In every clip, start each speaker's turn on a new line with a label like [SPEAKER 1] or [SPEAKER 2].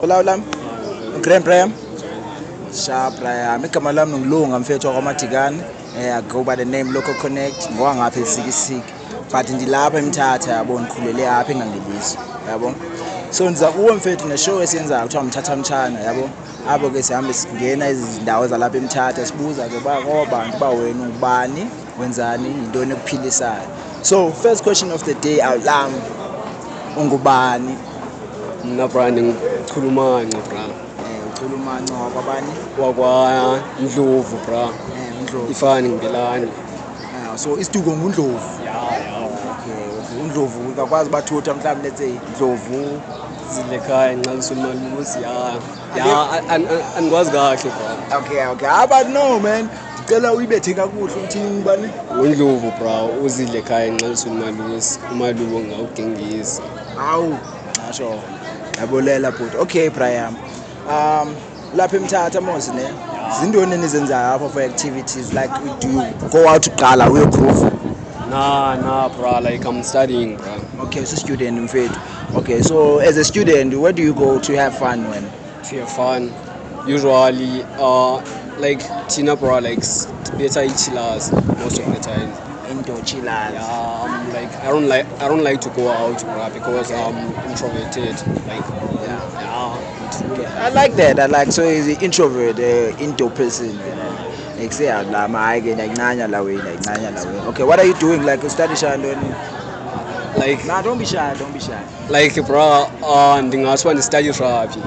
[SPEAKER 1] Hola, hola. Graham Brian. Sharp Brian. Igama lami ngilunga mfethu wakwaMatikane. I go by the name Local Connect. Ngoba ngapha eSikisiki. But ndilapha eMthatha yabo ngikhulele apha eNgangeliso. Yabo. So ndiza kuwe mfethu neshow esiyenzayo kuthiwa Mthatha Mtshana yabo. Apho ke sihambe singena izindawo zalapha eMthatha sibuza ke bantu ba wena ubani wenzani intoni ekuphilisayo. So first question of the day awulami ungubani?
[SPEAKER 2] Mina bra ngikhulumanca bra.
[SPEAKER 1] Ukhulumanca wakwabani?
[SPEAKER 2] Wakwa Ndlovu bra.
[SPEAKER 1] Ndlovu.
[SPEAKER 2] Ifani ngibelani.
[SPEAKER 1] So isiduko nguNdlovu. Okay. uNdlovu ngakwazi bathutha mhlawumbe let's say Ndlovu
[SPEAKER 2] Zilekhaya ngincaliswa imalusi angikwazi kahle bra.
[SPEAKER 1] Okay. But no man. Ngicela uyibethe kakuhle uthi ngibani?
[SPEAKER 2] uNdlovu bra uzilekhaya ngincaliswa imalusi. Umalubo ngawugengisi.
[SPEAKER 1] Hawu. Ngasho. Yabolela bhuti. Okay Brian. Lapha eMthatha mos ne. Zindoni enizenzayo apha for activities like do you go out uqala uyogroove?
[SPEAKER 2] Nah bra, like I'm studying bra.
[SPEAKER 1] Okay, so student mfethu. Okay, so as a student where do you go to have fun when?
[SPEAKER 2] To have fun. Usually like Tina bra likes better chillers most of the time.
[SPEAKER 1] Indoor chillers.
[SPEAKER 2] Yeah, I don't like to go out bro because I'm introverted. Like
[SPEAKER 1] Okay. I like that. So he's an introvert, indoor person. Like say okay, what are you doing? Like you study Shandon?
[SPEAKER 2] Like
[SPEAKER 1] nah, don't be shy.
[SPEAKER 2] Like bro, ndingathi study rugby.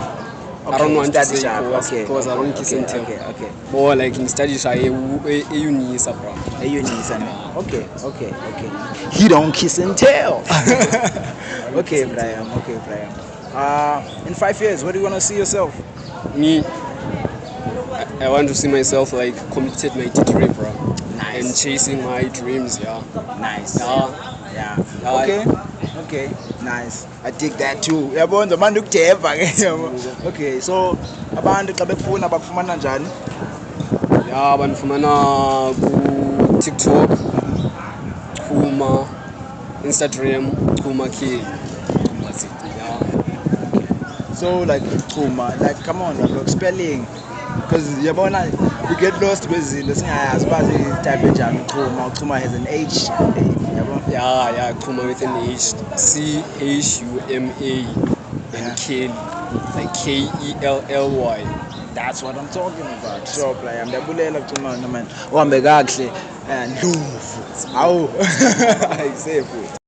[SPEAKER 2] I don't want to say because I don't kiss and tell.
[SPEAKER 1] Okay.
[SPEAKER 2] Or like in study shy eUNISA bro.
[SPEAKER 1] eUNISA. Okay. He don't kiss and tell. Okay, Brian. In 5 years, where do you want to see yourself?
[SPEAKER 2] Me, I want to see myself like completed my degree, bro.
[SPEAKER 1] Nice.
[SPEAKER 2] And chasing my dreams, yeah.
[SPEAKER 1] Nice.
[SPEAKER 2] Yeah.
[SPEAKER 1] Okay. Nice. I dig that too. Yabona manje ukujeva ke. Okay, so abantu xa bekufuna bakufumana njani?
[SPEAKER 2] Yeah, banifumana ku TikTok, Kuma, Instagram, Kuma K. That's it. Yeah.
[SPEAKER 1] So like Kuma, like come on, like spelling. Because yabona we get lost kwezinto singayazi bazi type enjani Kuma has an H.
[SPEAKER 2] Yeah, Kuma with an H. CHUMA and Kelly, like KELLY.
[SPEAKER 1] That's what I'm talking about. So play ndiyabulela kucima man. Uhambe kahle Ndlovu. Awu. Ayisephi.